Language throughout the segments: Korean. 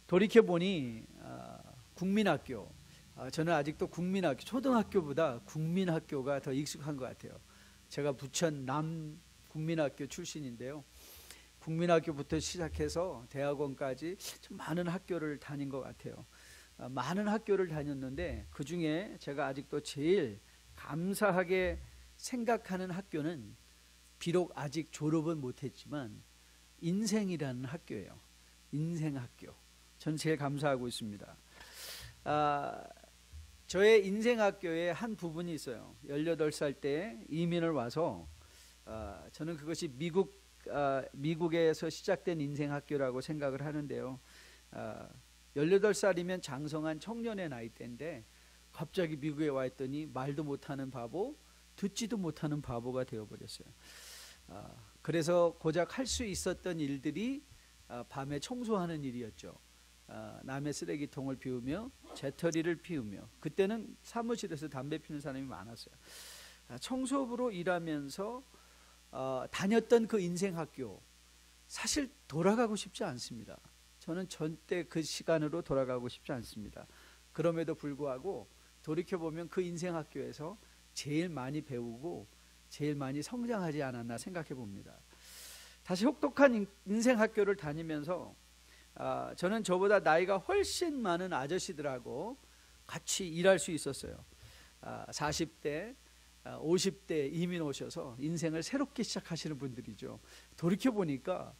돌이켜보니 국민학교, 저는 아직도 국민학교, 초등학교보다 국민학교가 더 익숙한 것 같아요. 제가 부천 남 국민학교 출신인데요. 국민학교부터 시작해서 대학원까지 좀 많은 학교를 다닌 것 같아요. 많은 학교를 다녔는데 그 중에 제가 아직도 제일 감사하게 생각하는 학교는 비록 아직 졸업은 못했지만 인생이라는 학교예요. 인생학교. 저는 제일 감사하고 있습니다. 저의 인생학교에 한 부분이 있어요. 18살 때 이민을 와서 저는 그것이 미국에서 시작된 인생학교라고 생각을 하는데요. 18살이면 장성한 청년의 나이대인데 갑자기 미국에 와 있더니 말도 못하는 바보, 듣지도 못하는 바보가 되어버렸어요. 그래서 고작 할 수 있었던 일들이 밤에 청소하는 일이었죠. 남의 쓰레기통을 비우며 재터리를 피우며, 그때는 사무실에서 담배 피우는 사람이 많았어요. 청소부로 일하면서 다녔던 그 인생학교, 사실 돌아가고 싶지 않습니다. 저는 절대 그 시간으로 돌아가고 싶지 않습니다. 그럼에도 불구하고 돌이켜보면 그 인생학교에서 제일 많이 배우고 제일 많이 성장하지 않았나 생각해 봅니다. 다시 혹독한 인생학교를 다니면서 저는 저보다 나이가 훨씬 많은 아저씨들하고 같이 일할 수 있었어요. 40대, 50대 이민 오셔서 인생을 새롭게 시작하시는 분들이죠. 돌이켜보니까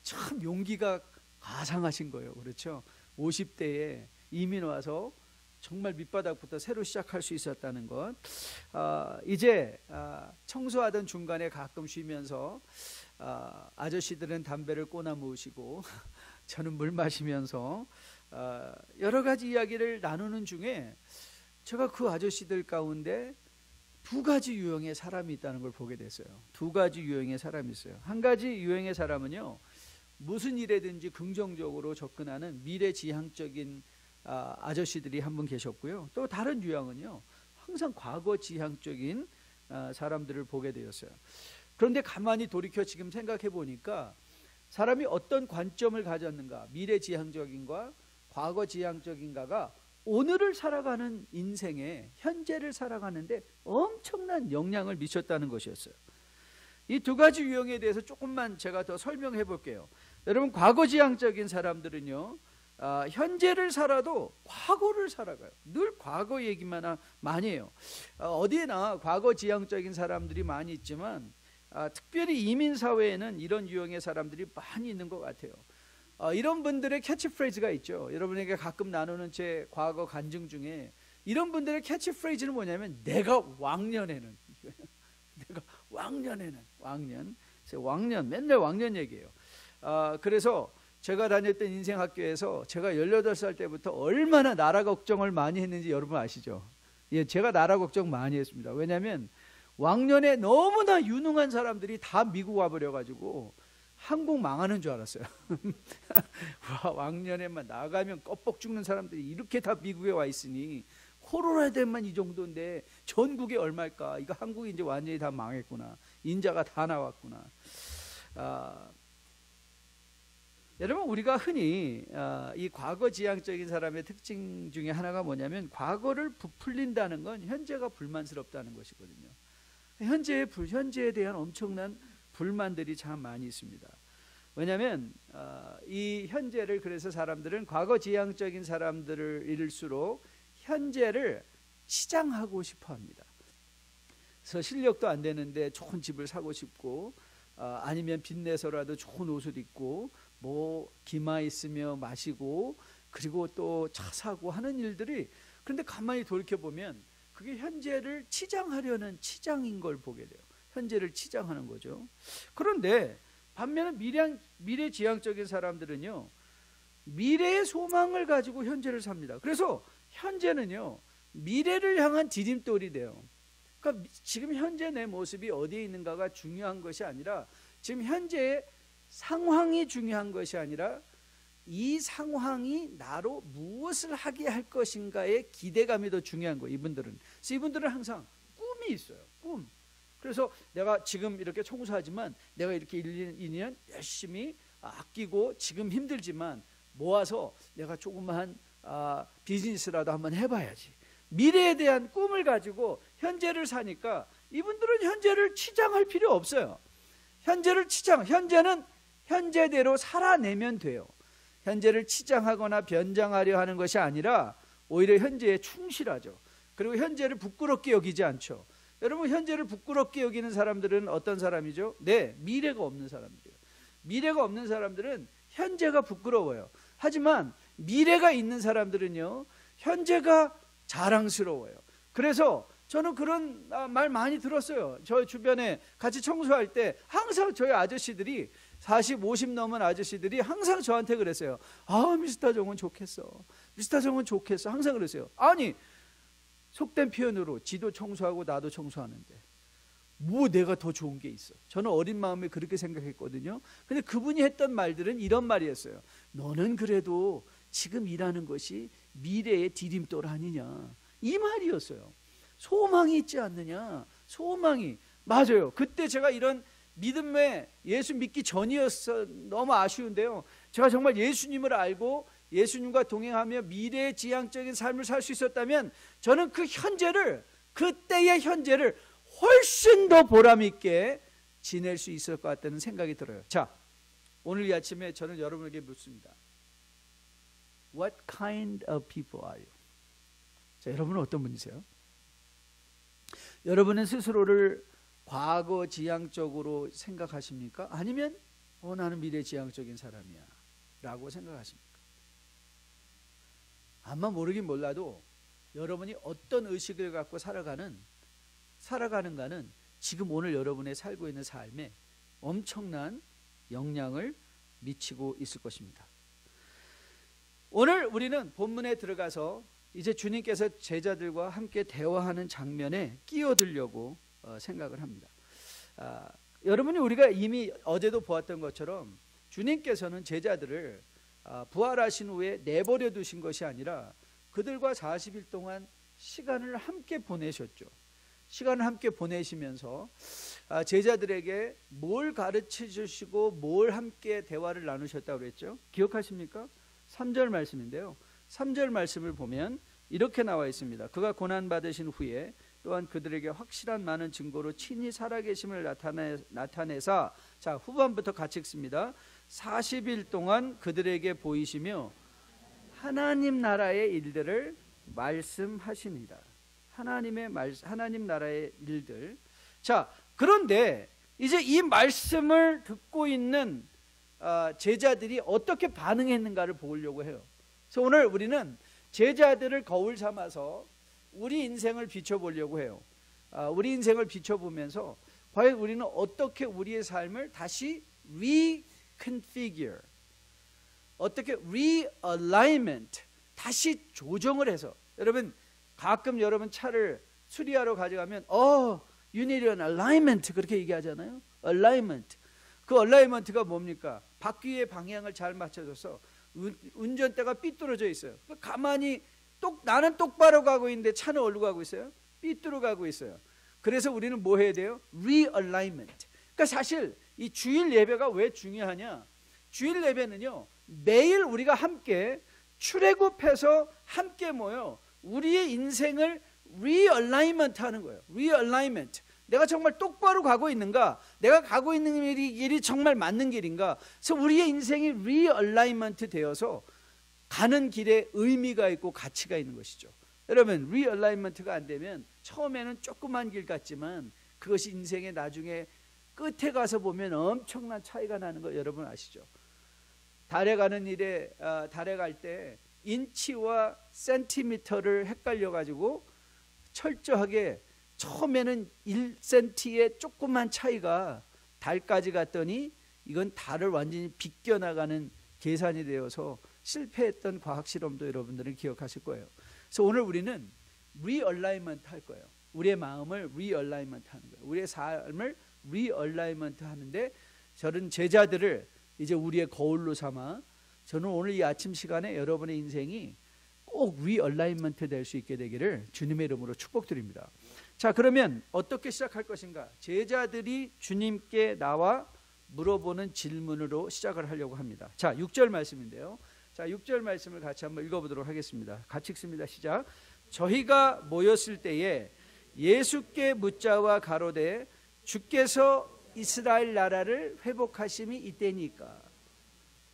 참 용기가 가상하신 거예요. 그렇죠? 50대에 이민 와서 정말 밑바닥부터 새로 시작할 수 있었다는 것. 이제 청소하던 중간에 가끔 쉬면서 아저씨들은 담배를 꼬나 모으시고 저는 물 마시면서 여러 가지 이야기를 나누는 중에 제가 그 아저씨들 가운데 두 가지 유형의 사람이 있다는 걸 보게 됐어요. 두 가지 유형의 사람이 있어요. 한 가지 유형의 사람은요, 무슨 일에든지 긍정적으로 접근하는 미래지향적인 아저씨들이 한 분 계셨고요. 또 다른 유형은요, 항상 과거지향적인 사람들을 보게 되었어요. 그런데 가만히 돌이켜 지금 생각해 보니까 사람이 어떤 관점을 가졌는가, 미래지향적인가 과거지향적인가가 오늘을 살아가는 인생에, 현재를 살아가는데 엄청난 영향을 미쳤다는 것이었어요. 이 두 가지 유형에 대해서 조금만 제가 더 설명해 볼게요. 여러분, 과거지향적인 사람들은요, 현재를 살아도 과거를 살아가요. 늘 과거 얘기만 많이 해요. 어디에나 과거지향적인 사람들이 많이 있지만 특별히 이민사회에는 이런 유형의 사람들이 많이 있는 것 같아요. 이런 분들의 캐치프레이즈가 있죠. 여러분에게 가끔 나누는 제 과거 간증 중에 이런 분들의 캐치프레이즈는 뭐냐면, 내가 왕년에는 내가 왕년, 맨날 왕년 얘기해요. 그래서 제가 다녔던 인생학교에서 제가 18살 때부터 얼마나 나라 걱정을 많이 했는지 여러분 아시죠? 예, 제가 나라 걱정 많이 했습니다. 왜냐하면 왕년에 너무나 유능한 사람들이 다 미국 와버려가지고 한국 망하는 줄 알았어요. 와, 왕년에만 나가면 껍벅 죽는 사람들이 이렇게 다 미국에 와 있으니 코로나 때만 이 정도인데 전국에 얼마일까? 이거 한국이 이제 완전히 다 망했구나. 인자가 다 나왔구나. 여러분, 우리가 흔히 이 과거지향적인 사람의 특징 중에 하나가 뭐냐면, 과거를 부풀린다는 건 현재가 불만스럽다는 것이거든요. 현재에 대한 엄청난 불만들이 참 많이 있습니다. 왜냐하면 이 현재를, 그래서 사람들은 과거지향적인 사람들일수록 현재를 치장하고 싶어 합니다. 그래서 실력도 안 되는데 좋은 집을 사고 싶고, 아니면 빚내서라도 좋은 옷을 입고 뭐 기마 있으며 마시고, 그리고 또 차 사고 하는 일들이, 그런데 가만히 돌이켜보면 그게 현재를 치장하려는 치장인 걸 보게 돼요. 현재를 치장하는 거죠. 그런데 반면에 미래지향적인 사람들은요, 미래의 소망을 가지고 현재를 삽니다. 그래서 현재는요, 미래를 향한 디딤돌이 돼요. 그러니까 지금 현재 내 모습이 어디에 있는가가 중요한 것이 아니라, 지금 현재의 상황이 중요한 것이 아니라 이 상황이 나로 무엇을 하게 할 것인가의 기대감이 더 중요한 거예요. 이분들은. 그래서 이분들은 항상 꿈이 있어요. 꿈. 그래서 내가 지금 이렇게 청소하지만 내가 이렇게 1, 2년 열심히 아끼고, 지금 힘들지만 모아서 내가 조그마한 비즈니스라도 한번 해봐야지. 미래에 대한 꿈을 가지고 현재를 사니까 이분들은 현재를 치장할 필요 없어요. 현재는 현재대로 살아내면 돼요. 현재를 치장하거나 변장하려 하는 것이 아니라 오히려 현재에 충실하죠. 그리고 현재를 부끄럽게 여기지 않죠. 여러분, 현재를 부끄럽게 여기는 사람들은 어떤 사람이죠? 네, 미래가 없는 사람들이에요. 미래가 없는 사람들은 현재가 부끄러워요. 하지만 미래가 있는 사람들은요, 현재가 자랑스러워요. 그래서 저는 그런 말 많이 들었어요. 저 주변에 같이 청소할 때 항상 저희 아저씨들이 40, 50 넘은 아저씨들이 항상 저한테 그랬어요. 미스터 정은 좋겠어. 미스터 정은 좋겠어. 항상 그랬어요. 아니, 속된 표현으로 지도 청소하고 나도 청소하는데 뭐 내가 더 좋은 게 있어. 저는 어린 마음에 그렇게 생각했거든요. 근데 그분이 했던 말들은 이런 말이었어요. 너는 그래도 지금 일하는 것이 미래의 디딤돌 아니냐, 이 말이었어요. 소망이 있지 않느냐. 소망이. 맞아요. 그때 제가 이런 믿음에 예수 믿기 전이었어. 너무 아쉬운데요, 제가 정말 예수님을 알고 예수님과 동행하며 미래의 지향적인 삶을 살 수 있었다면 저는 그 현재를, 그때의 현재를 훨씬 더 보람 있게 지낼 수 있을 것 같다는 생각이 들어요. 자, 오늘 이 아침에 저는 여러분에게 묻습니다. What kind of people are you? 자, 여러분은 어떤 분이세요? 여러분은 스스로를 과거 지향적으로 생각하십니까? 아니면 나는 미래 지향적인 사람이야 라고 생각하십니까? 아마 모르긴 몰라도 여러분이 어떤 의식을 갖고 살아가는가는 지금 오늘 여러분의 살고 있는 삶에 엄청난 영향을 미치고 있을 것입니다. 오늘 우리는 본문에 들어가서 이제 주님께서 제자들과 함께 대화하는 장면에 끼어들려고 생각을 합니다. 여러분이 우리가 이미 어제도 보았던 것처럼 주님께서는 제자들을 부활하신 후에 내버려 두신 것이 아니라 그들과 40일 동안 시간을 함께 보내셨죠. 시간을 함께 보내시면서 제자들에게 뭘 가르쳐 주시고 뭘 함께 대화를 나누셨다고 그랬죠? 기억하십니까? 3절 말씀인데요, 3절 말씀을 보면 이렇게 나와 있습니다. 그가 고난받으신 후에 또한 그들에게 확실한 많은 증거로 친히 살아계심을 나타내사, 자, 후반부터 같이 읽습니다. 40일 동안 그들에게 보이시며 하나님 나라의 일들을 말씀하시니라. 하나님 나라의 일들. 자, 그런데 이제 이 말씀을 듣고 있는 제자들이 어떻게 반응했는가를 보려고 해요. 그래서 오늘 우리는 제자들을 거울 삼아서 우리 인생을 비춰보려고 해요. 우리 인생을 비춰보면서 과연 우리는 어떻게 우리의 삶을 다시 reconfigure, 어떻게 realignment, 다시 조정을 해서, 여러분 가끔 여러분 차를 수리하러 가져가면 you need an alignment 그렇게 얘기하잖아요. alignment. 그 alignment가 뭡니까? 바퀴의 방향을 잘 맞춰줘서 운전대가 삐뚤어져 있어요. 가만히 나는 똑바로 가고 있는데 차는 어디로 가고 있어요? 삐뚤어 가고 있어요. 그래서 우리는 뭐 해야 돼요? realignment. 그러니까 사실 이 주일 예배가 왜 중요하냐? 주일 예배는요, 매일 우리가 함께 출애굽해서 함께 모여 우리의 인생을 realignment 하는 거예요. realignment. 내가 정말 똑바로 가고 있는가? 내가 가고 있는 길이 정말 맞는 길인가? 그래서 우리의 인생이 realignment 되어서 가는 길에 의미가 있고 가치가 있는 것이죠. 여러분, realignment가 안 되면 처음에는 조그만 길 같지만 그것이 인생의 나중에 끝에 가서 보면 엄청난 차이가 나는 거 여러분 아시죠? 달에 가는 일에 달에 갈 때 인치와 센티미터를 헷갈려 가지고 철저하게 처음에는 1cm의 조그만 차이가 달까지 갔더니 이건 달을 완전히 비껴나가는 계산이 되어서 실패했던 과학 실험도 여러분들은 기억하실 거예요. 그래서 오늘 우리는 realignment 할 거예요. 우리의 마음을 realignment 하는 거예요. 우리의 삶을 realignment 하는데 저는 제자들을 이제 우리의 거울로 삼아 저는 오늘 이 아침 시간에 여러분의 인생이 꼭 realignment 될 수 있게 되기를 주님의 이름으로 축복드립니다. 자, 그러면 어떻게 시작할 것인가? 제자들이 주님께 나와 물어보는 질문으로 시작을 하려고 합니다. 자, 6절 말씀인데요. 자, 6절 말씀을 같이 한번 읽어보도록 하겠습니다. 같이 읽습니다. 시작. 저희가 모였을 때에 예수께 묻자와 가로되 주께서 이스라엘 나라를 회복하심이 이때니까.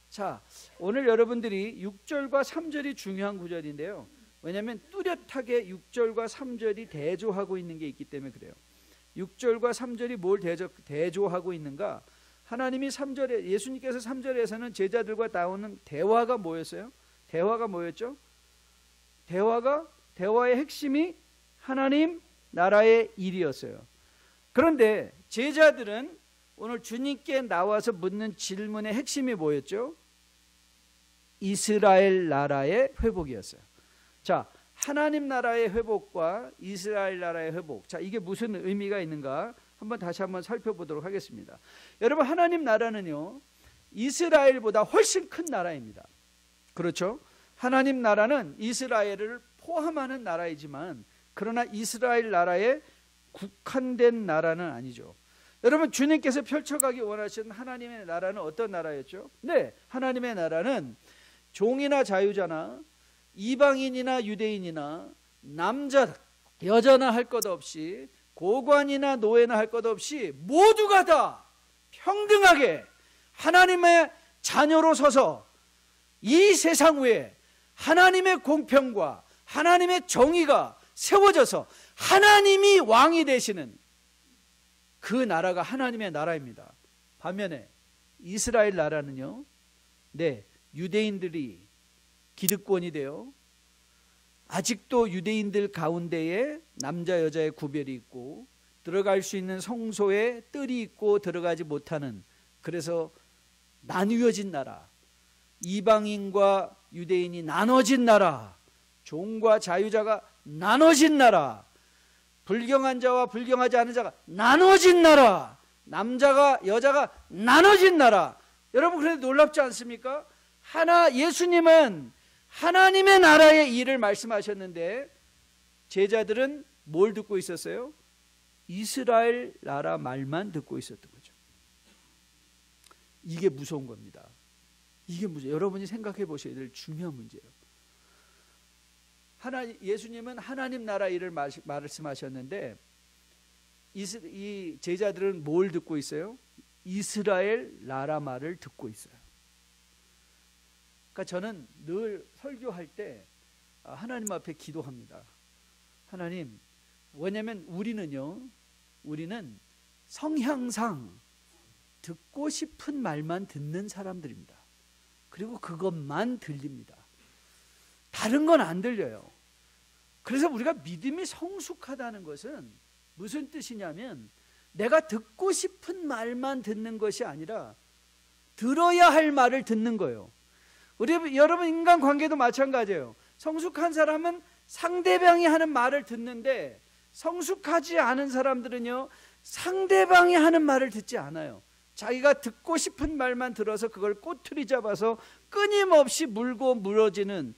자, 오늘 여러분들이 6절과 3절이 중요한 구절인데요. 왜냐하면 뚜렷하게 6절과 3절이 대조하고 있는 게 있기 때문에 그래요. 6절과 3절이 뭘 대조하고 있는가? 하나님이 3절에, 예수님께서 3절에서는 제자들과 나오는 대화가 뭐였어요? 대화가 뭐였죠? 대화의 핵심이 하나님 나라의 일이었어요. 그런데 제자들은 오늘 주님께 나와서 묻는 질문의 핵심이 뭐였죠? 이스라엘 나라의 회복이었어요. 자, 하나님 나라의 회복과 이스라엘 나라의 회복. 자, 이게 무슨 의미가 있는가? 다시 한번 살펴보도록 하겠습니다. 여러분, 하나님 나라는요, 이스라엘보다 훨씬 큰 나라입니다. 그렇죠? 하나님 나라는 이스라엘을 포함하는 나라이지만, 그러나 이스라엘 나라에 국한된 나라는 아니죠. 여러분, 주님께서 펼쳐가기 원하시는 하나님의 나라는 어떤 나라였죠? 네, 하나님의 나라는 종이나 자유자나 이방인이나 유대인이나 남자 여자나 할 것 없이, 고관이나 노예나 할 것 없이 모두가 다 평등하게 하나님의 자녀로 서서 이 세상 위에 하나님의 공평과 하나님의 정의가 세워져서 하나님이 왕이 되시는 그 나라가 하나님의 나라입니다. 반면에 이스라엘 나라는요, 네, 유대인들이 기득권이 되어 아직도 유대인들 가운데에 남자 여자의 구별이 있고 들어갈 수 있는 성소에 뜰이 있고 들어가지 못하는, 그래서 나뉘어진 나라, 이방인과 유대인이 나눠진 나라, 종과 자유자가 나눠진 나라, 불경한 자와 불경하지 않은 자가 나눠진 나라, 남자가 여자가 나눠진 나라. 여러분, 그래도 놀랍지 않습니까? 예수님은 하나님의 나라의 일을 말씀하셨는데 제자들은 뭘 듣고 있었어요? 이스라엘 나라 말만 듣고 있었던 거죠. 이게 무서운 겁니다. 이게 여러분이 생각해 보셔야 될 중요한 문제예요. 예수님은 하나님 나라 일을 말씀하셨는데 이 제자들은 뭘 듣고 있어요? 이스라엘 나라 말을 듣고 있어요. 그러니까 저는 늘 설교할 때 하나님 앞에 기도합니다. 하나님, 왜냐하면 우리는 성향상 듣고 싶은 말만 듣는 사람들입니다. 그리고 그것만 들립니다. 다른 건 안 들려요. 그래서 우리가 믿음이 성숙하다는 것은 무슨 뜻이냐면, 내가 듣고 싶은 말만 듣는 것이 아니라 들어야 할 말을 듣는 거예요. 여러분, 인간관계도 마찬가지예요. 성숙한 사람은 상대방이 하는 말을 듣는데, 성숙하지 않은 사람들은요, 상대방이 하는 말을 듣지 않아요. 자기가 듣고 싶은 말만 들어서 그걸 꼬투리 잡아서 끊임없이 물고 늘어지는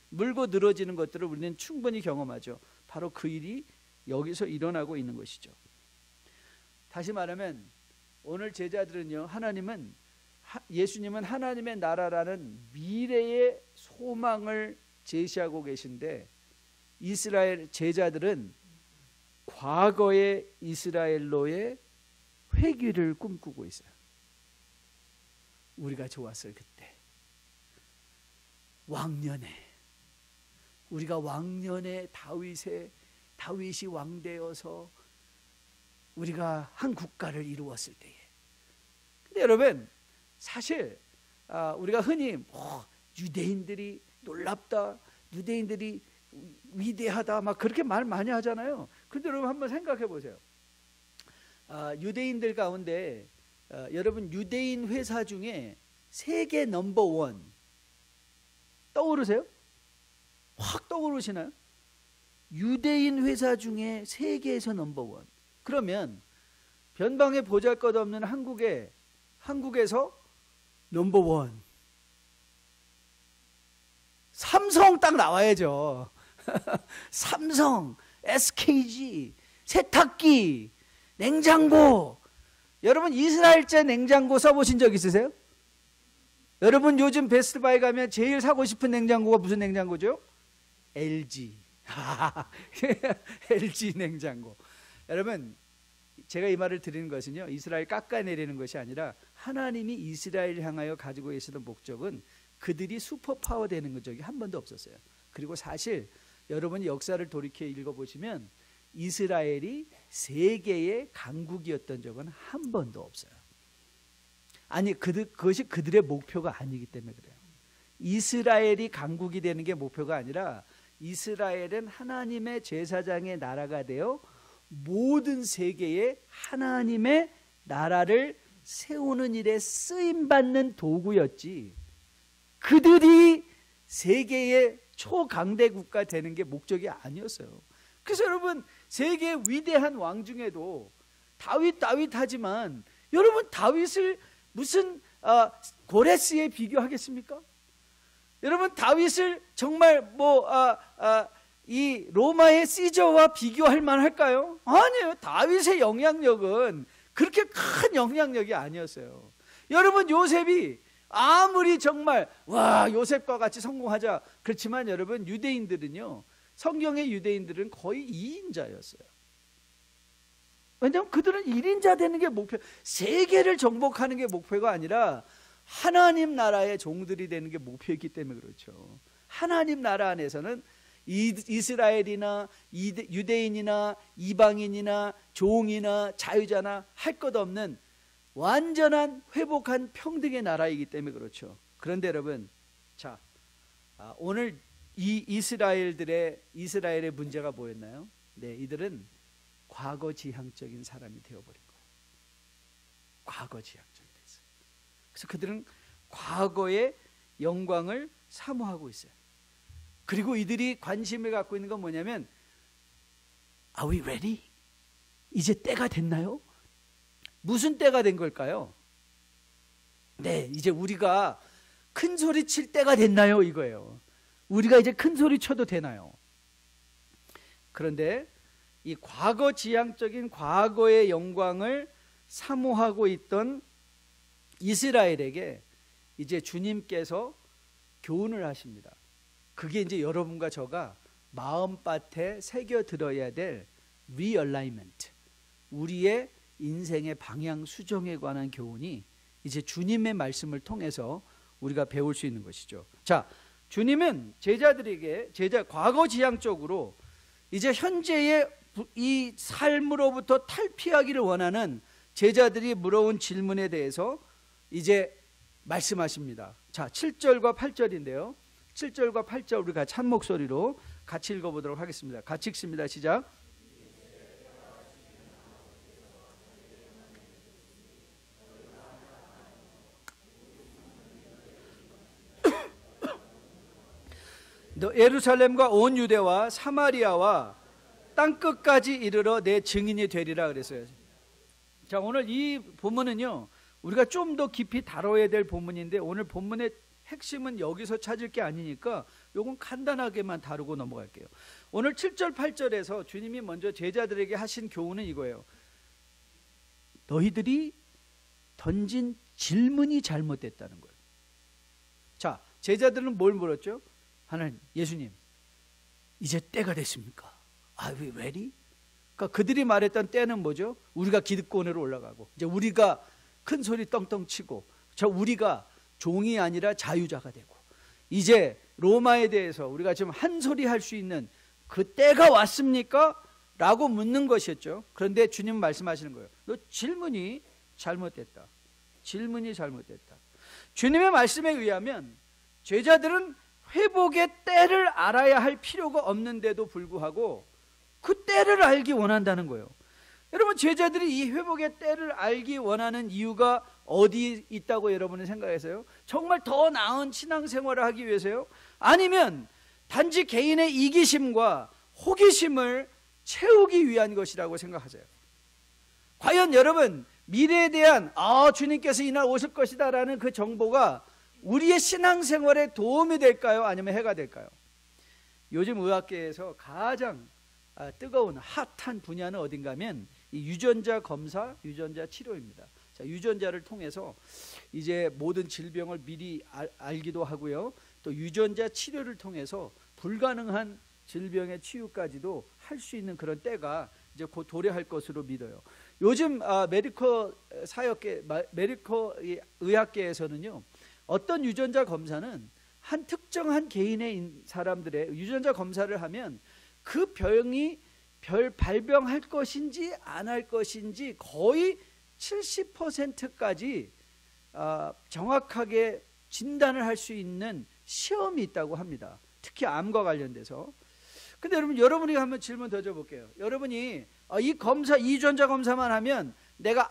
것들을 우리는 충분히 경험하죠. 바로 그 일이 여기서 일어나고 있는 것이죠. 다시 말하면 오늘 제자들은요, 예수님은 하나님의 나라라는 미래의 소망을 제시하고 계신데, 이스라엘 제자들은 과거의 이스라엘로의 회귀를 꿈꾸고 있어요. 우리가 좋았을 그때, 우리가 왕년에 다윗이 왕되어서 우리가 한 국가를 이루었을 때에. 근데 여러분, 사실 우리가 흔히 유대인들이 놀랍다, 유대인들이 위대하다, 막 그렇게 말 많이 하잖아요. 근데 여러분 한번 생각해 보세요. 유대인들 가운데 여러분, 유대인 회사 중에 세계 넘버1 떠오르세요? 확 떠오르시나요? 유대인 회사 중에 세계에서 넘버1. 그러면 변방에 보잘것없는 한국에서 넘버1 삼성 딱 나와야죠. 삼성, SKG, 세탁기, 냉장고. 여러분, 이스라엘제 냉장고 써보신 적 있으세요? 여러분 요즘 베스트바이 가면 제일 사고 싶은 냉장고가 무슨 냉장고죠? LG. LG 냉장고. 여러분 제가 이 말을 드리는 것은요, 이스라엘 깎아내리는 것이 아니라 하나님이 이스라엘 향하여 가지고 계시던 목적은 그들이 슈퍼파워 되는 적이 한 번도 없었어요. 그리고 사실 여러분이 역사를 돌이켜 읽어보시면 이스라엘이 세계의 강국이었던 적은 한 번도 없어요. 아니 그것이 그들의 목표가 아니기 때문에 그래요. 이스라엘이 강국이 되는 게 목표가 아니라 이스라엘은 하나님의 제사장의 나라가 되어 모든 세계에 하나님의 나라를 세우는 일에 쓰임받는 도구였지, 그들이 세계의 초강대국가 되는 게 목적이 아니었어요. 그래서 여러분 세계의 위대한 왕 중에도 다윗 하지만 여러분 다윗을 무슨 고레스에 비교하겠습니까? 여러분 다윗을 정말 이 로마의 시저와 비교할 만할까요? 아니에요. 다윗의 영향력은 그렇게 큰 영향력이 아니었어요. 여러분 요셉이 아무리 정말 와 요셉과 같이 성공하자 그렇지만 여러분 유대인들은요, 성경의 유대인들은 거의 2인자였어요. 왜냐하면 그들은 1인자 되는 게 목표, 세계를 정복하는 게 목표가 아니라 하나님 나라의 종들이 되는 게 목표였기 때문에 그렇죠. 하나님 나라 안에서는 이스라엘이나 유대인이나 이방인이나 종이나 자유자나 할 것 없는 완전한 회복한 평등의 나라이기 때문에 그렇죠. 그런데 여러분, 자, 오늘 이 이스라엘의 문제가 뭐였나요? 네, 이들은 과거 지향적인 사람이 되어버린 거예요. 과거 지향적이 됐어요. 그래서 그들은 과거의 영광을 사모하고 있어요. 그리고 이들이 관심을 갖고 있는 건 뭐냐면, Are we ready? 이제 때가 됐나요? 무슨 때가 된 걸까요? 네, 이제 우리가 큰 소리 칠 때가 됐나요? 이거예요. 우리가 이제 큰 소리 쳐도 되나요? 그런데 이 과거 지향적인 과거의 영광을 사모하고 있던 이스라엘에게 이제 주님께서 교훈을 하십니다. 그게 이제 여러분과 저가 마음밭에 새겨 들어야 될 리얼라이먼트, 우리의 인생의 방향 수정에 관한 교훈이 이제 주님의 말씀을 통해서 우리가 배울 수 있는 것이죠. 자, 주님은 제자들에게 과거 지향적으로 이제 현재의 이 삶으로부터 탈피하기를 원하는 제자들이 물어온 질문에 대해서 이제 말씀하십니다. 자, 7절과 8절인데요. 7절과 8절 우리 같이 한 목소리로 같이 읽어보도록 하겠습니다. 같이 읽습니다. 시작. 너 예루살렘과 온 유대와 사마리아와 땅끝까지 이르러 내 증인이 되리라 그랬어요. 자, 오늘 이 본문은요, 우리가 좀 더 깊이 다뤄야 될 본문인데 오늘 본문의 핵심은 여기서 찾을 게 아니니까 요건 간단하게만 다루고 넘어갈게요. 오늘 7절 8절에서 주님이 먼저 제자들에게 하신 교훈은 이거예요. 너희들이 던진 질문이 잘못됐다는 거예요. 자, 제자들은 뭘 물었죠? 하나님, 예수님, 이제 때가 됐습니까? Are we ready? 그러니까 그들이 말했던 때는 뭐죠? 우리가 기득권으로 올라가고, 이제 우리가 큰 소리 떵떵 치고, 우리가 종이 아니라 자유자가 되고, 이제 로마에 대해서 우리가 지금 한 소리 할 수 있는 그 때가 왔습니까? 라고 묻는 것이었죠. 그런데 주님 말씀하시는 거예요. 너 질문이 잘못됐다. 질문이 잘못됐다. 주님의 말씀에 의하면 제자들은 회복의 때를 알아야 할 필요가 없는데도 불구하고 그 때를 알기 원한다는 거예요. 여러분, 제자들이 이 회복의 때를 알기 원하는 이유가 어디 있다고 여러분은 생각하세요? 정말 더 나은 신앙생활을 하기 위해서요? 아니면 단지 개인의 이기심과 호기심을 채우기 위한 것이라고 생각하세요? 과연 여러분, 미래에 대한 주님께서 이날 오실 것이다 라는 그 정보가 우리의 신앙생활에 도움이 될까요? 아니면 해가 될까요? 요즘 의학계에서 가장 뜨거운 핫한 분야는 어딘가 하면 이 유전자 검사, 유전자 치료입니다. 자, 유전자를 통해서 이제 모든 질병을 미리 알기도 하고요. 또 유전자 치료를 통해서 불가능한 질병의 치유까지도 할 수 있는 그런 때가 이제 곧 도래할 것으로 믿어요. 요즘 메디컬 의학계에서는요, 어떤 유전자 검사는 한 특정한 개인의 사람들의 유전자 검사를 하면 그 병이 발병할 것인지 안 할 것인지 거의 70%까지 정확하게 진단을 할 수 있는 시험이 있다고 합니다. 특히 암과 관련돼서. 근데 여러분이 한번 질문 더 줘볼게요. 여러분이 이 유전자 검사만 하면 내가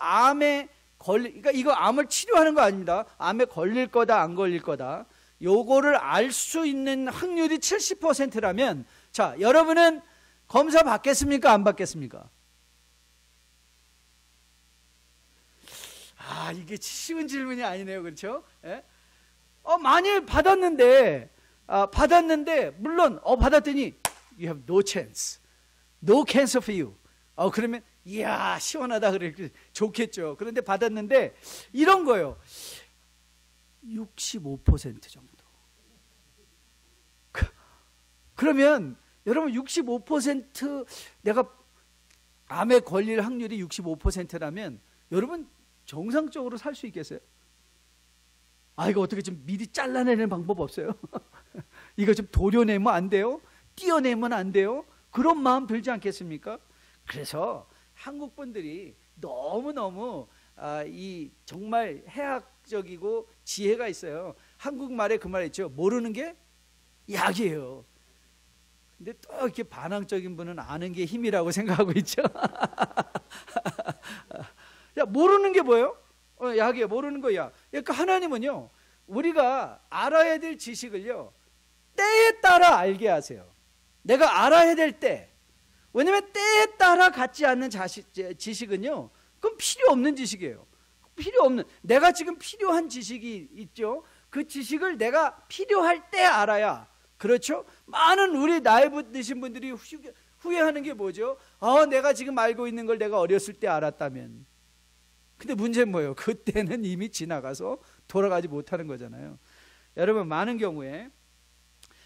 그러니까 이거 암을 치료하는 거 아닙니다. 암에 걸릴 거다 안 걸릴 거다, 요거를 알 수 있는 확률이 70%라면 자, 여러분은 검사 받겠습니까 안 받겠습니까? 이게 쉬운 질문이 아니네요. 그렇죠? 예? 만일 받았는데 물론 받았더니 you have no chance, no cancer for you. 그러면 이야 시원하다 그래 좋겠죠. 그런데 받았는데 이런 거예요. 65% 정도. 그러면 여러분 65% 내가 암에 걸릴 확률이 65%라면 여러분 정상적으로 살 수 있겠어요? 이거 어떻게 좀 미리 잘라내는 방법 없어요? 이거 좀 도려내면 안 돼요? 띄어내면 안 돼요? 그런 마음 들지 않겠습니까? 그래서 한국 분들이 너무너무 정말 해학적이고 지혜가 있어요. 한국말에 그 말 있죠. 모르는 게 약이에요. 근데 또 이렇게 반항적인 분은 아는 게 힘이라고 생각하고 있죠. 야, 모르는 게 뭐예요? 약이에요. 모르는 거야. 그러니까 하나님은요, 우리가 알아야 될 지식을요, 때에 따라 알게 하세요. 내가 알아야 될 때. 왜냐면 때에 따라 갖지 않는 지식은요, 그건 필요 없는 지식이에요. 필요 없는, 내가 지금 필요한 지식이 있죠. 그 지식을 내가 필요할 때 알아야. 그렇죠? 많은 우리 나이 드신 분들이 후회하는 게 뭐죠? 내가 지금 알고 있는 걸 내가 어렸을 때 알았다면. 근데 문제는 뭐예요? 그때는 이미 지나가서 돌아가지 못하는 거잖아요. 여러분, 많은 경우에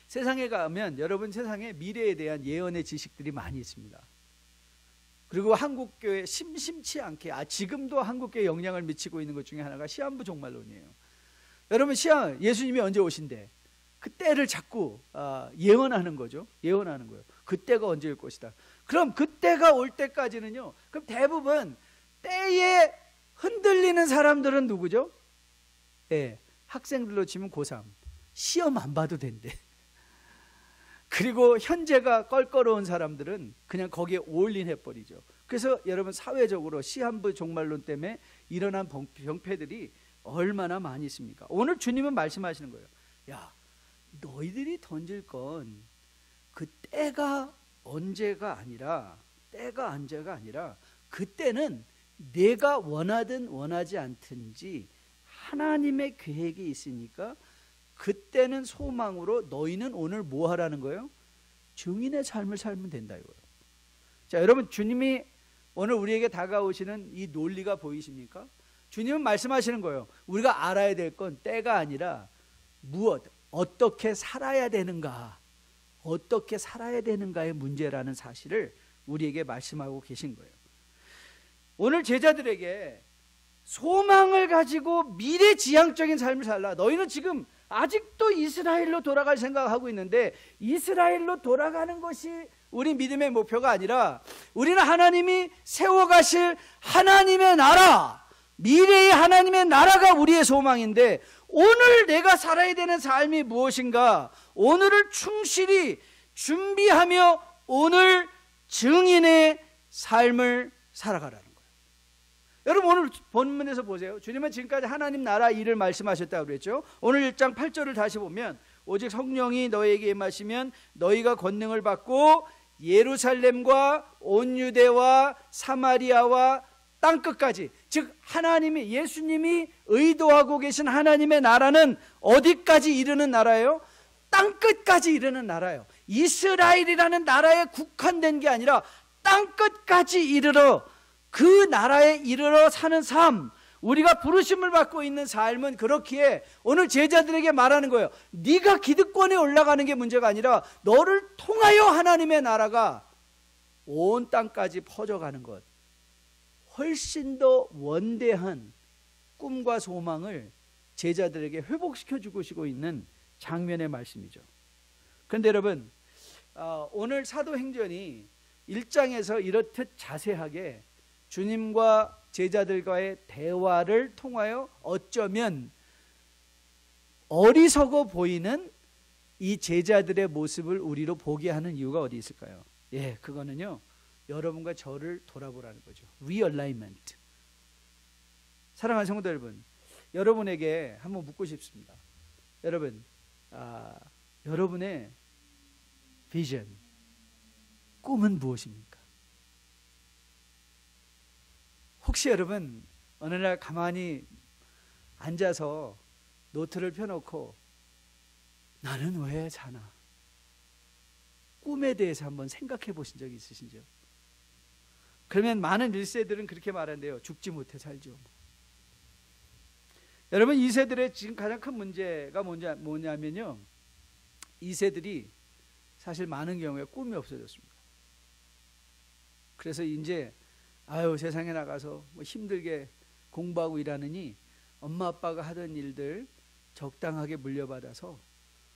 세상에 가면 여러분 세상에 미래에 대한 예언의 지식들이 많이 있습니다. 그리고 한국교회 심심치 않게 지금도 한국교회에 영향을 미치고 있는 것 중에 하나가 시한부 종말론이에요. 여러분, 예수님이 언제 오신대? 그때를 자꾸 예언하는 거죠. 예언하는 거예요. 그때가 언제일 것이다. 그럼 그때가 올 때까지는요, 그럼 대부분 때에 흔들리는 사람들은 누구죠? 학생들로 치면 고3 시험 안 봐도 된대. 그리고 현재가 껄끄러운 사람들은 그냥 거기에 올인해버리죠. 그래서 여러분, 사회적으로 시한부 종말론 때문에 일어난 병폐들이 얼마나 많이 있습니까? 오늘 주님은 말씀하시는 거예요. 야, 너희들이 던질 건 그 때가 언제가 아니라 그때는 내가 원하든 원하지 않든지 하나님의 계획이 있으니까 그때는 소망으로 너희는 오늘 뭐 하라는 거예요? 증인의 삶을 살면 된다 이거예요. 자, 여러분, 주님이 오늘 우리에게 다가오시는 이 논리가 보이십니까? 주님은 말씀하시는 거예요. 우리가 알아야 될 건 때가 아니라 어떻게 살아야 되는가의 문제라는 사실을 우리에게 말씀하고 계신 거예요. 오늘 제자들에게 소망을 가지고 미래지향적인 삶을 살라. 너희는 지금 아직도 이스라엘로 돌아갈 생각하고 있는데 이스라엘로 돌아가는 것이 우리 믿음의 목표가 아니라 우리는 하나님이 세워가실 하나님의 나라, 미래의 하나님의 나라가 우리의 소망인데 오늘 내가 살아야 되는 삶이 무엇인가? 오늘을 충실히 준비하며 오늘 증인의 삶을 살아가라는 거예요. 여러분, 오늘 본문에서 보세요. 주님은 지금까지 하나님 나라 일을 말씀하셨다고 그랬죠. 오늘 1장 8절을 다시 보면 오직 성령이 너희에게 임하시면 너희가 권능을 받고 예루살렘과 온 유대와 사마리아와 땅끝까지, 즉 하나님이, 예수님이 의도하고 계신 하나님의 나라는 어디까지 이르는 나라예요? 땅끝까지 이르는 나라예요. 이스라엘이라는 나라에 국한된 게 아니라 땅끝까지 이르러, 그 나라에 이르러 사는 삶, 우리가 부르심을 받고 있는 삶은 그렇기에 오늘 제자들에게 말하는 거예요. 네가 기득권에 올라가는 게 문제가 아니라 너를 통하여 하나님의 나라가 온 땅까지 퍼져가는 것, 훨씬 더 원대한 꿈과 소망을 제자들에게 회복시켜 주고 있는 장면의 말씀이죠. 그런데 여러분, 오늘 사도행전이 1장에서 이렇듯 자세하게 주님과 제자들과의 대화를 통하여 어쩌면 어리석어 보이는 이 제자들의 모습을 우리로 보게 하는 이유가 어디 있을까요? 예, 그거는요, 여러분과 저를 돌아보라는 거죠. Realignment. 사랑하는 성도 여러분, 여러분에게 한번 묻고 싶습니다. 여러분, 여러분의 비전, 꿈은 무엇입니까? 혹시 여러분 어느 날 가만히 앉아서 노트를 펴놓고 나는 왜 사나? 꿈에 대해서 한번 생각해 보신 적이 있으신지요? 그러면 많은 1세들은 그렇게 말한대요. 죽지 못해 살죠. 여러분, 2세들의 지금 가장 큰 문제가 뭐냐면요, 2세들이 사실 많은 경우에 꿈이 없어졌습니다. 그래서 이제 세상에 나가서 뭐 힘들게 공부하고 일하느니 엄마 아빠가 하던 일들 적당하게 물려받아서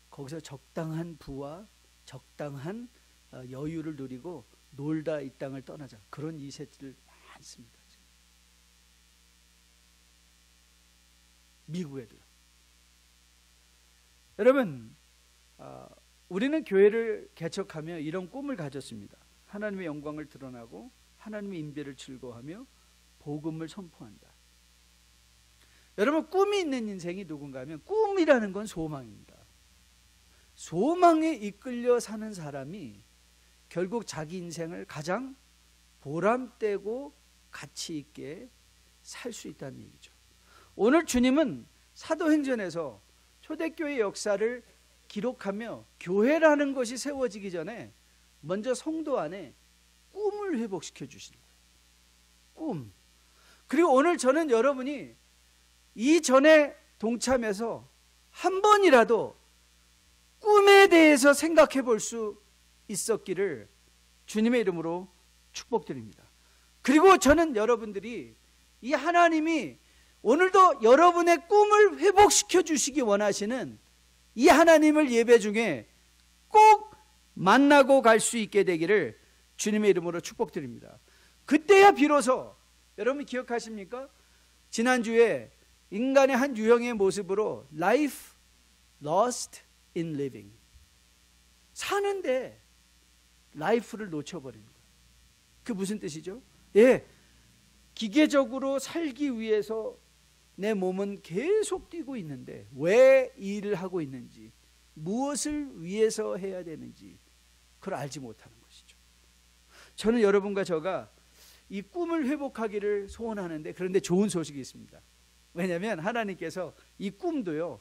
거기서 적당한 부와 적당한 여유를 누리고 놀다 이 땅을 떠나자, 그런 2세들 많습니다. 미국에도요. 여러분, 우리는 교회를 개척하며 이런 꿈을 가졌습니다. 하나님의 영광을 드러나고 하나님의 임재를 즐거워하며 복음을 선포한다. 여러분, 꿈이 있는 인생이 누군가 하면 꿈이라는 건 소망입니다. 소망에 이끌려 사는 사람이 결국 자기 인생을 가장 보람되고 가치 있게 살 수 있다는 얘기죠. 오늘 주님은 사도행전에서 초대교회 역사를 기록하며 교회라는 것이 세워지기 전에 먼저 성도 안에 꿈을 회복시켜 주시는 거예요. 꿈. 그리고 오늘 저는 여러분이 이전에 동참해서 한 번이라도 꿈에 대해서 생각해 볼 수 있었기를 주님의 이름으로 축복드립니다. 그리고 저는 여러분들이 이 하나님이 오늘도 여러분의 꿈을 회복시켜 주시기 원하시는 이 하나님을 예배 중에 꼭 만나고 갈 수 있게 되기를 주님의 이름으로 축복드립니다. 그때야 비로소, 여러분 기억하십니까? 지난주에 인간의 한 유형의 모습으로 Life lost in living, 사는데 라이프를 놓쳐버리는 거예요. 그게 무슨 뜻이죠? 예, 기계적으로 살기 위해서 내 몸은 계속 뛰고 있는데 왜 일을 하고 있는지, 무엇을 위해서 해야 되는지 그걸 알지 못하는 것이죠. 저는 여러분과 저가 이 꿈을 회복하기를 소원하는데, 그런데 좋은 소식이 있습니다. 왜냐하면 하나님께서 이 꿈도요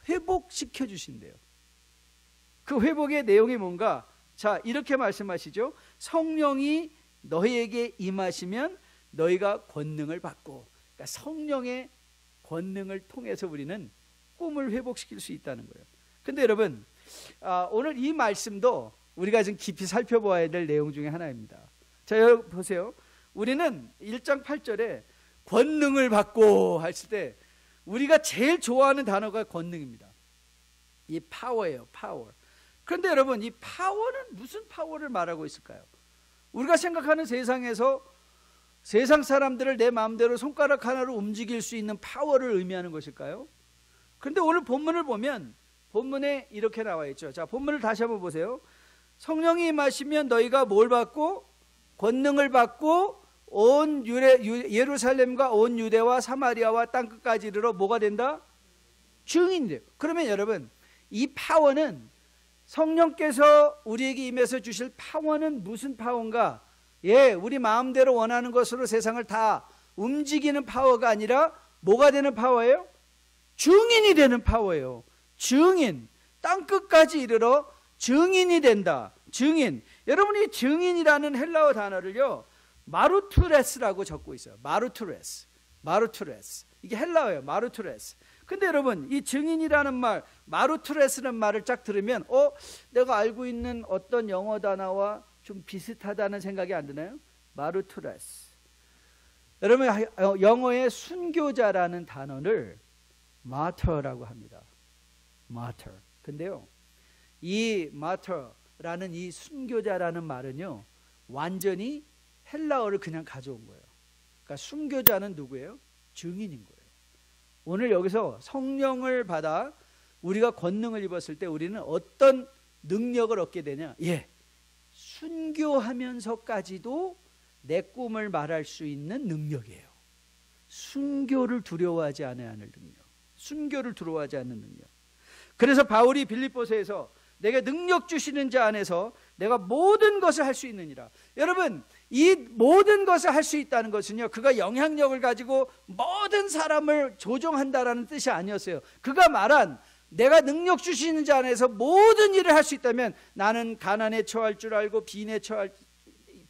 회복시켜 주신대요. 그 회복의 내용이 뭔가, 자, 이렇게 말씀하시죠. 성령이 너희에게 임하시면 너희가 권능을 받고, 그러니까 성령의 권능을 통해서 우리는 꿈을 회복시킬 수 있다는 거예요. 근데 여러분, 오늘 이 말씀도 우리가 좀 깊이 살펴봐야 될 내용 중에 하나입니다. 자, 여러분 보세요. 우리는 1장 8절에 권능을 받고 했을 때 우리가 제일 좋아하는 단어가 권능입니다. 이 파워예요, 파워. 그런데 여러분, 이 파워는 무슨 파워를 말하고 있을까요? 우리가 생각하는 세상에서 세상 사람들을 내 마음대로 손가락 하나로 움직일 수 있는 파워를 의미하는 것일까요? 그런데 오늘 본문을 보면 본문에 이렇게 나와 있죠. 자, 본문을 다시 한번 보세요. 성령이 임하시면 너희가 뭘 받고? 권능을 받고 온 예루살렘과 온 유대와 사마리아와 땅끝까지 이르러 뭐가 된다? 증인이 돼요. 그러면 여러분, 이 파워는, 성령께서 우리에게 임해서 주실 파워는 무슨 파워인가? 예, 우리 마음대로 원하는 것으로 세상을 다 움직이는 파워가 아니라 뭐가 되는 파워예요? 증인이 되는 파워예요. 증인, 땅끝까지 이르러 증인이 된다. 증인. 여러분이 증인이라는 헬라어 단어를요 마루투레스라고 적고 있어요. 마루투레스. 마루투레스. 이게 헬라어예요. 마루투레스. 근데 여러분, 이 증인이라는 말, 마루투레스라는 말을 쫙 들으면 내가 알고 있는 어떤 영어 단어와 좀 비슷하다는 생각이 안 드나요? 마루투레스. 여러분, 영어의 순교자라는 단어를 martyr라고 합니다. martyr. 근데요, 이 martyr라는 이 순교자라는 말은요, 완전히 헬라어를 그냥 가져온 거예요. 그러니까 순교자는 누구예요? 증인인 거예요. 오늘 여기서 성령을 받아 우리가 권능을 입었을 때 우리는 어떤 능력을 얻게 되냐? 순교하면서까지도 내 꿈을 말할 수 있는 능력이에요. 순교를 두려워하지 않아야 하는 능력. 순교를 두려워하지 않는 능력. 그래서 바울이 빌립보서에서 내가 능력 주시는 자 안에서 내가 모든 것을 할 수 있느니라. 여러분, 이 모든 것을 할 수 있다는 것은요, 그가 영향력을 가지고 모든 사람을 조종한다라는 뜻이 아니었어요. 그가 말한 내가 능력 주시는 자 안에서 모든 일을 할 수 있다면 나는 가난에 처할 줄 알고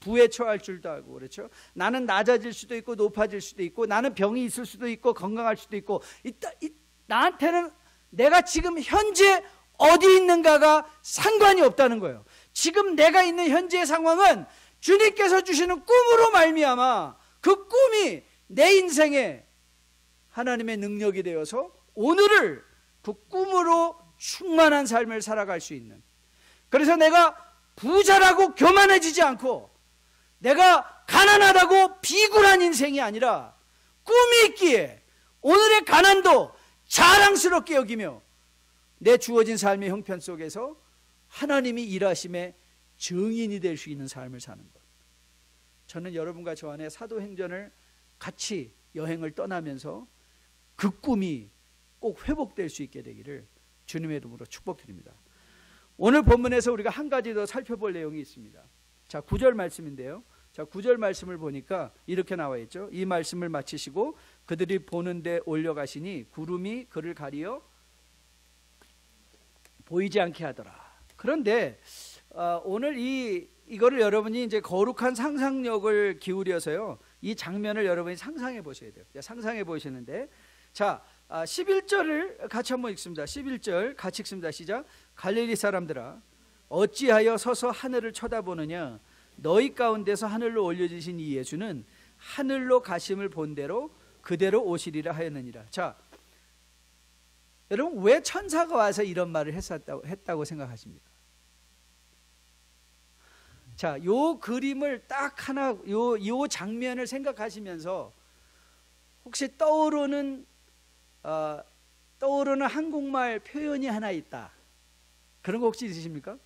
부에 처할 줄도 알고, 그렇죠? 나는 낮아질 수도 있고 높아질 수도 있고, 나는 병이 있을 수도 있고 건강할 수도 있고, 나한테는 내가 지금 현재 어디 있는가가 상관이 없다는 거예요. 지금 내가 있는 현재의 상황은 주님께서 주시는 꿈으로 말미암아 그 꿈이 내 인생에 하나님의 능력이 되어서 오늘을 그 꿈으로 충만한 삶을 살아갈 수 있는, 그래서 내가 부자라고 교만해지지 않고 내가 가난하다고 비굴한 인생이 아니라 꿈이 있기에 오늘의 가난도 자랑스럽게 여기며 내 주어진 삶의 형편 속에서 하나님이 일하심의 증인이 될 수 있는 삶을 사는 것. 저는 여러분과 저 안에 사도행전을 같이 여행을 떠나면서 그 꿈이 꼭 회복될 수 있게 되기를 주님의 이름으로 축복드립니다. 오늘 본문에서 우리가 한 가지 더 살펴볼 내용이 있습니다. 자, 9절 말씀인데요. 자, 9절 말씀을 보니까 이렇게 나와 있죠. 이 말씀을 마치시고 그들이 보는 데 올려가시니 구름이 그를 가리어 보이지 않게 하더라. 그런데 오늘 이거를 여러분이 이제 거룩한 상상력을 기울여서요, 이 장면을 여러분이 상상해 보셔야 돼요. 상상해 보시는데, 자, 11절을 같이 한번 읽습니다. 11절 같이 읽습니다. 시작. 갈릴리 사람들아, 어찌하여 서서 하늘을 쳐다보느냐? 너희 가운데서 하늘로 올려지신 이 예수는 하늘로 가심을 본 대로 그대로 오시리라 하였느니라. 자, 여러분, 왜 천사가 와서 이런 말을 했다고 생각하십니까? 자, 요 그림을 딱 하나, 요 장면을 생각하시면서 혹시 떠오르는 한국말 표현이 하나 있다, 그런 거 혹시 있으십니까?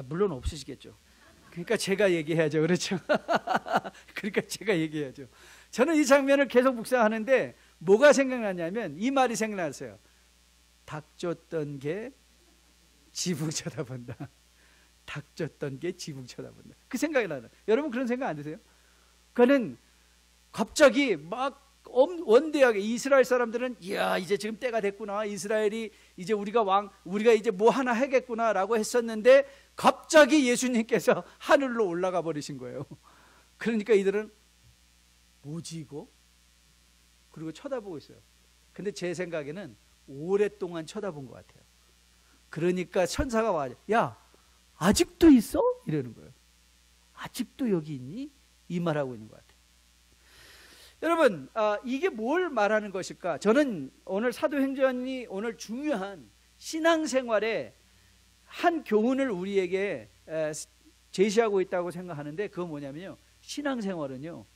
물론 없으시겠죠. 그러니까 제가 얘기해야죠. 그렇죠? 그러니까 제가 얘기해야죠. 저는 이 장면을 계속 묵상하는데 뭐가 생각나냐면 이 말이 생각났어요. 닭 쫓던 개 지붕 쳐다본다. 닭 쫓던 개 지붕 쳐다본다. 그 생각이 나요. 여러분 그런 생각 안 드세요? 그는 갑자기 막 원대하게 이스라엘 사람들은 이야, 이제 지금 때가 됐구나. 이스라엘이 이제 우리가 이제 뭐 하나 하겠구나라고 했었는데 갑자기 예수님께서 하늘로 올라가 버리신 거예요. 그러니까 이들은 뭐지 이거? 그리고 쳐다보고 있어요. 근데 제 생각에는 오랫동안 쳐다본 것 같아요. 그러니까 천사가 와요. 야, 아직도 있어? 이러는 거예요. 아직도 여기 있니? 이 말하고 있는 것 같아요. 여러분, 이게 뭘 말하는 것일까? 저는 오늘 사도행전이 오늘 중요한 신앙생활의 한 교훈을 우리에게 제시하고 있다고 생각하는데, 그건 뭐냐면요, 신앙생활은요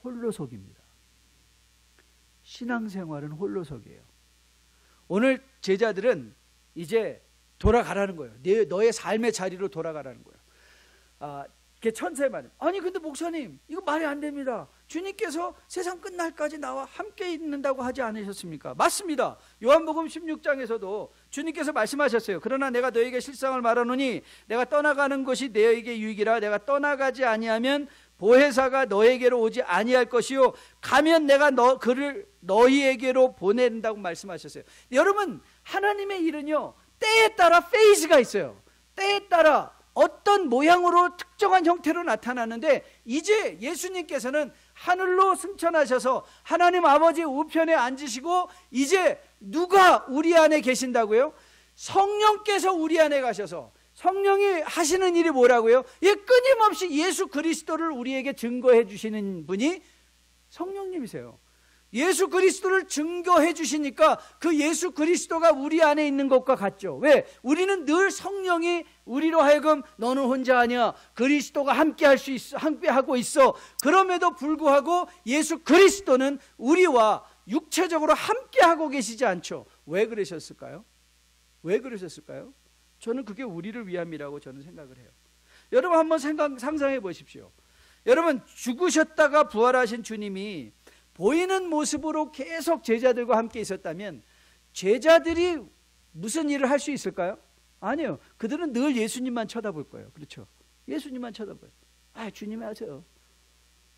홀로서기입니다. 신앙생활은 홀로서기예요. 오늘 제자들은 이제 돌아가라는 거예요. 너의 삶의 자리로 돌아가라는 거예요. 천사의 말, 아니 근데 목사님 이거 말이 안 됩니다. 주님께서 세상 끝날까지 나와 함께 있는다고 하지 않으셨습니까? 맞습니다. 요한복음 16장에서도 주님께서 말씀하셨어요. 그러나 내가 너에게 실상을 말하노니 내가 떠나가는 것이 너에게 유익이라. 내가 떠나가지 아니하면 보혜사가 너에게로 오지 아니할 것이요 가면 내가 그를 너희에게로 보낸다고 말씀하셨어요. 여러분, 하나님의 일은요 때에 따라 페이즈가 있어요. 때에 따라 어떤 모양으로 특정한 형태로 나타나는데, 이제 예수님께서는 하늘로 승천하셔서 하나님 아버지 우편에 앉으시고 이제 누가 우리 안에 계신다고요? 성령께서 우리 안에 가셔서 성령이 하시는 일이 뭐라고요? 끊임없이 예수 그리스도를 우리에게 증거해 주시는 분이 성령님이세요. 예수 그리스도를 증거해 주시니까 그 예수 그리스도가 우리 안에 있는 것과 같죠. 왜? 우리는 늘 성령이 우리로 하여금 너는 혼자 아니야, 그리스도가 함께 할 수 있어, 함께 하고 있어. 그럼에도 불구하고 예수 그리스도는 우리와 육체적으로 함께 하고 계시지 않죠. 왜 그러셨을까요? 왜 그러셨을까요? 저는 그게 우리를 위함이라고 저는 생각을 해요. 여러분 한번 상상해 보십시오. 여러분, 죽으셨다가 부활하신 주님이 보이는 모습으로 계속 제자들과 함께 있었다면 제자들이 무슨 일을 할 수 있을까요? 아니요. 그들은 늘 예수님만 쳐다볼 거예요. 그렇죠? 예수님만 쳐다봐요. 주님이 하세요.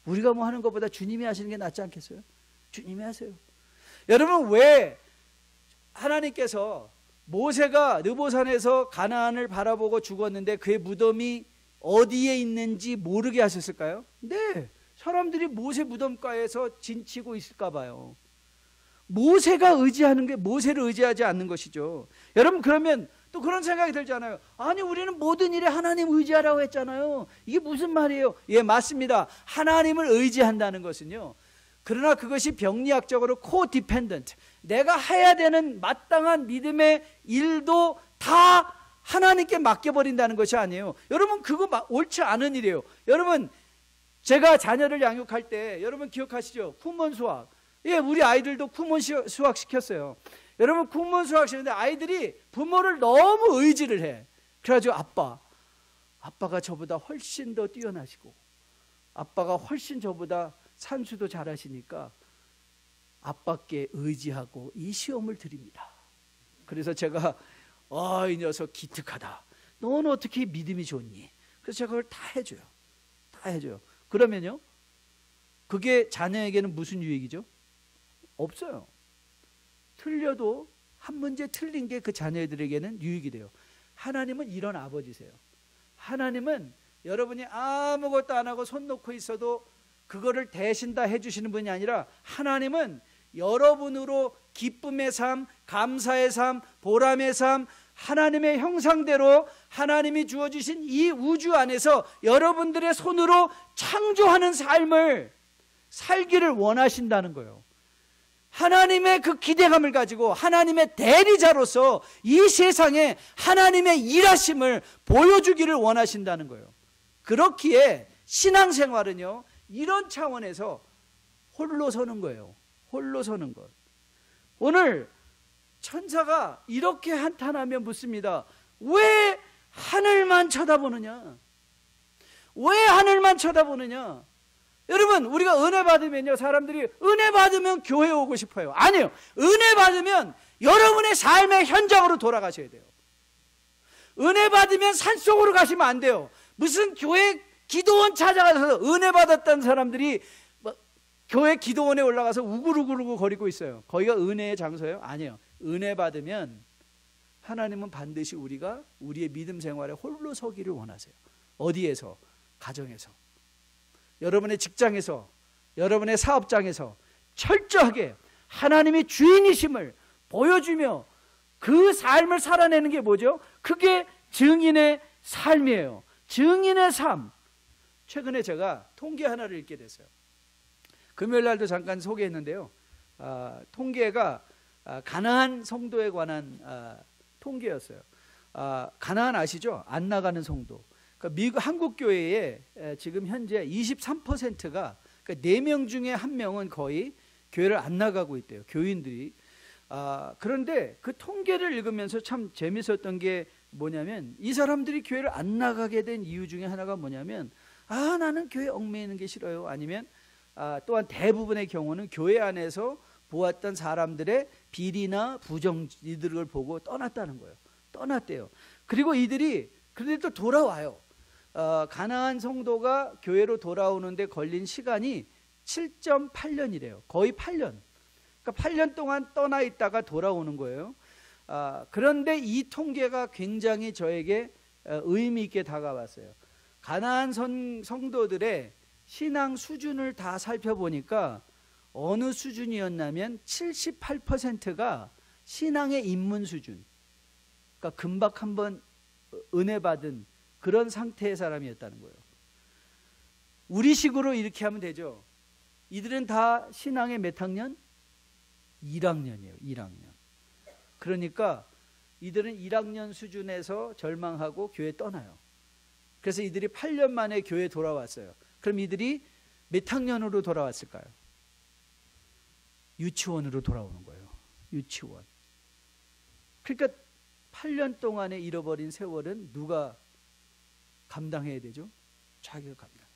우리가 뭐 하는 것보다 주님이 하시는 게 낫지 않겠어요? 주님이 하세요. 여러분, 왜 하나님께서 모세가 느보산에서 가나안을 바라보고 죽었는데 그의 무덤이 어디에 있는지 모르게 하셨을까요? 네, 사람들이 모세 무덤가에서 진치고 있을까 봐요. 모세가 의지하는 게 모세를 의지하지 않는 것이죠. 여러분, 그러면 또 그런 생각이 들잖아요. 아니, 우리는 모든 일에 하나님 의지하라고 했잖아요. 이게 무슨 말이에요? 예, 맞습니다. 하나님을 의지한다는 것은요, 그러나 그것이 병리학적으로 co-dependent, 내가 해야 되는 마땅한 믿음의 일도 다 하나님께 맡겨버린다는 것이 아니에요. 여러분, 그거 옳지 않은 일이에요. 여러분, 제가 자녀를 양육할 때 여러분 기억하시죠? 쿠몬 수학. 예, 우리 아이들도 쿠몬 수학 시켰어요. 여러분, 쿠몬 수학 시켰는데 아이들이 부모를 너무 의지를 해. 그래가지고 아빠가 저보다 훨씬 더 뛰어나시고 아빠가 훨씬 저보다 산수도 잘하시니까 아빠께 의지하고 이 시험을 드립니다. 그래서 제가 이 녀석 기특하다. 너는 어떻게 믿음이 좋니? 그래서 제가 그걸 다 해줘요. 다 해줘요. 그러면요, 그게 자녀에게는 무슨 유익이죠? 없어요. 틀려도 한 문제 틀린 게 그 자녀들에게는 유익이 돼요. 하나님은 이런 아버지세요. 하나님은 여러분이 아무것도 안 하고 손 놓고 있어도 그거를 대신 다 해주시는 분이 아니라 하나님은 여러분으로 기쁨의 삶, 감사의 삶, 보람의 삶, 하나님의 형상대로 하나님이 주어주신 이 우주 안에서 여러분들의 손으로 창조하는 삶을 살기를 원하신다는 거예요. 하나님의 그 기대감을 가지고 하나님의 대리자로서 이 세상에 하나님의 일하심을 보여주기를 원하신다는 거예요. 그렇기에 신앙생활은요, 이런 차원에서 홀로 서는 거예요. 홀로 서는 것. 오늘 천사가 이렇게 한탄하며 묻습니다. 왜 하늘만 쳐다보느냐? 왜 하늘만 쳐다보느냐? 여러분, 우리가 은혜 받으면요, 사람들이 은혜 받으면 교회 오고 싶어요. 아니요. 은혜 받으면 여러분의 삶의 현장으로 돌아가셔야 돼요. 은혜 받으면 산속으로 가시면 안 돼요. 무슨 교회 기도원 찾아가서 은혜 받았다는 사람들이 교회 기도원에 올라가서 우글우글 거리고 있어요. 거기가 은혜의 장소예요? 아니에요. 은혜 받으면 하나님은 반드시 우리가 우리의 믿음 생활에 홀로 서기를 원하세요. 어디에서? 가정에서, 여러분의 직장에서, 여러분의 사업장에서 철저하게 하나님이 주인이심을 보여주며 그 삶을 살아내는 게 뭐죠? 그게 증인의 삶이에요. 증인의 삶. 최근에 제가 통계 하나를 읽게 됐어요. 금요일 날도 잠깐 소개했는데요. 통계가 가나안 성도에 관한 통계였어요. 가나안 아시죠? 안 나가는 성도. 그러니까 미국 한국 교회에 지금 현재 23%가, 그러니까 4명 중에 1명은 거의 교회를 안 나가고 있대요. 교인들이. 그런데 그 통계를 읽으면서 참 재밌었던 게 뭐냐면, 이 사람들이 교회를 안 나가게 된 이유 중에 하나가 뭐냐면, 나는 교회 얽매이는 게 싫어요. 아니면 또한 대부분의 경우는 교회 안에서 보았던 사람들의 비리나 부정, 이들을 보고 떠났다는 거예요. 떠났대요. 그리고 이들이 그런데 또 돌아와요. 가나안 성도가 교회로 돌아오는데 걸린 시간이 7.8년이래요. 거의 8년. 그러니까 8년 동안 떠나 있다가 돌아오는 거예요. 그런데 이 통계가 굉장히 저에게 의미 있게 다가왔어요. 가나안 성도들의 신앙 수준을 다 살펴보니까 어느 수준이었냐면 78%가 신앙의 입문 수준, 그러니까 금방 한번 은혜 받은 그런 상태의 사람이었다는 거예요. 우리식으로 이렇게 하면 되죠. 이들은 다 신앙의 몇 학년? 1학년이에요. 1학년. 그러니까 이들은 1학년 수준에서 절망하고 교회 떠나요. 그래서 이들이 8년 만에 교회에 돌아왔어요. 그럼 이들이 몇 학년으로 돌아왔을까요? 유치원으로 돌아오는 거예요. 유치원. 그러니까 8년 동안에 잃어버린 세월은 누가 감당해야 되죠? 자기가 감당해요.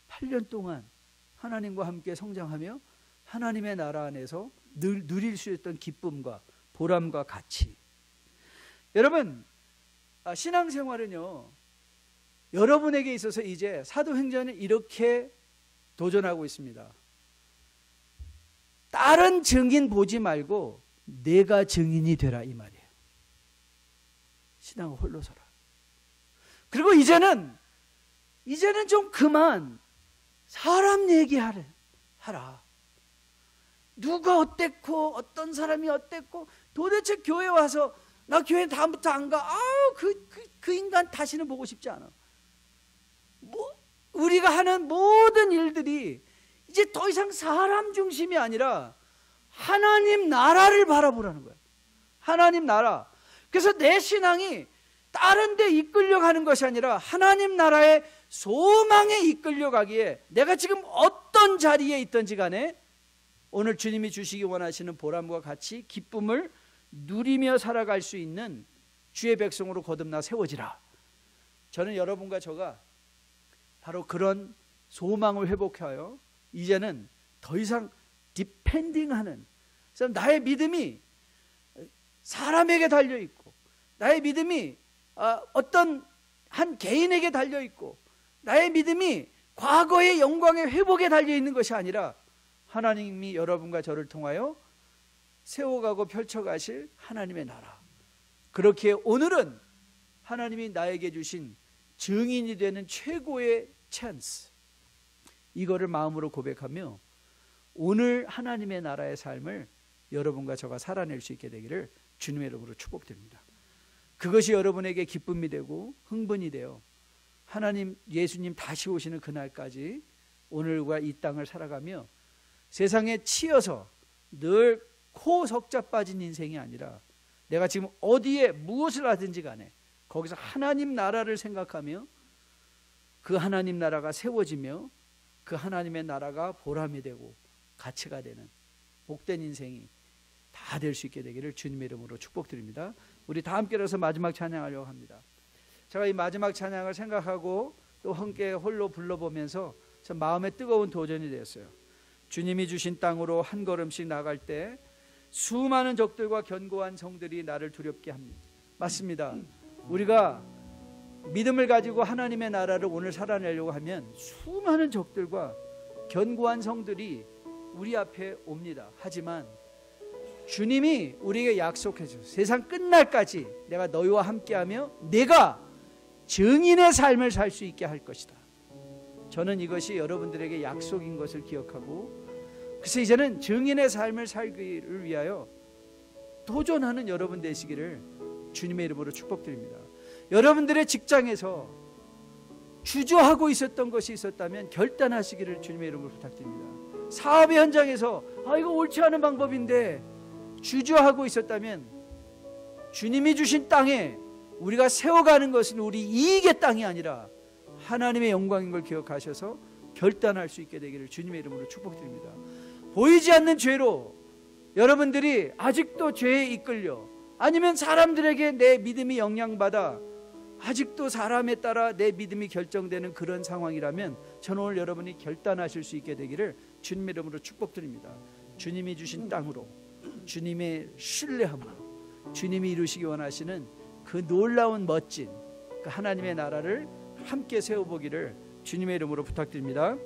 8년 동안 하나님과 함께 성장하며 하나님의 나라 안에서 늘 누릴 수 있던 기쁨과 보람과 가치. 여러분, 신앙생활은요, 여러분에게 있어서 이제 사도행전은 이렇게 도전하고 있습니다. 다른 증인 보지 말고 내가 증인이 되라, 이 말이에요. 신앙을 홀로 서라. 그리고 이제는 좀 그만 사람 얘기하라. 누가 어땠고 어떤 사람이 어땠고 도대체 교회 와서 나 교회 다음부터 안 가. 그 인간 다시는 보고 싶지 않아. 우리가 하는 모든 일들이 이제 더 이상 사람 중심이 아니라 하나님 나라를 바라보라는 거예요. 하나님 나라. 그래서 내 신앙이 다른 데 이끌려가는 것이 아니라 하나님 나라의 소망에 이끌려가기에 내가 지금 어떤 자리에 있든지 간에 오늘 주님이 주시기 원하시는 보람과 같이 기쁨을 누리며 살아갈 수 있는 주의 백성으로 거듭나 세워지라. 저는 여러분과 저가 바로 그런 소망을 회복하여 이제는 더 이상 디펜딩하는, 나의 믿음이 사람에게 달려있고 나의 믿음이 어떤 한 개인에게 달려있고 나의 믿음이 과거의 영광의 회복에 달려있는 것이 아니라 하나님이 여러분과 저를 통하여 세워가고 펼쳐가실 하나님의 나라. 그렇게 오늘은 하나님이 나에게 주신 증인이 되는 최고의 찬스, 이거를 마음으로 고백하며 오늘 하나님의 나라의 삶을 여러분과 저가 살아낼 수 있게 되기를 주님의 이름으로 축복드립니다. 그것이 여러분에게 기쁨이 되고 흥분이 되어 하나님 예수님 다시 오시는 그날까지 오늘과 이 땅을 살아가며 세상에 치여서 늘 코 석자 빠진 인생이 아니라 내가 지금 어디에 무엇을 하든지 간에 거기서 하나님 나라를 생각하며 그 하나님 나라가 세워지며 그 하나님의 나라가 보람이 되고 가치가 되는 복된 인생이 다 될 수 있게 되기를 주님의 이름으로 축복드립니다. 우리 다 함께 일어서 마지막 찬양하려고 합니다. 제가 이 마지막 찬양을 생각하고 또 함께 홀로 불러보면서 참 마음에 뜨거운 도전이 되었어요. 주님이 주신 땅으로 한 걸음씩 나갈 때 수많은 적들과 견고한 성들이 나를 두렵게 합니다. 맞습니다. 우리가 믿음을 가지고 하나님의 나라를 오늘 살아내려고 하면 수많은 적들과 견고한 성들이 우리 앞에 옵니다. 하지만 주님이 우리에게 약속해 주세요. 세상 끝날까지 내가 너희와 함께하며 내가 증인의 삶을 살 수 있게 할 것이다. 저는 이것이 여러분들에게 약속인 것을 기억하고, 그래서 이제는 증인의 삶을 살기를 위하여 도전하는 여러분 되시기를 주님의 이름으로 축복드립니다. 여러분들의 직장에서 주저하고 있었던 것이 있었다면 결단하시기를 주님의 이름으로 부탁드립니다. 사업의 현장에서 이거 옳지 않은 방법인데 주저하고 있었다면 주님이 주신 땅에 우리가 세워가는 것은 우리 이익의 땅이 아니라 하나님의 영광인 걸 기억하셔서 결단할 수 있게 되기를 주님의 이름으로 축복드립니다. 보이지 않는 죄로 여러분들이 아직도 죄에 이끌려, 아니면 사람들에게 내 믿음이 영향받아 아직도 사람에 따라 내 믿음이 결정되는 그런 상황이라면 저는 오늘 여러분이 결단하실 수 있게 되기를 주님의 이름으로 축복드립니다. 주님이 주신 땅으로, 주님의 신뢰함으로 주님이 이루시기 원하시는 그 놀라운 멋진 그 하나님의 나라를 함께 세워보기를 주님의 이름으로 부탁드립니다.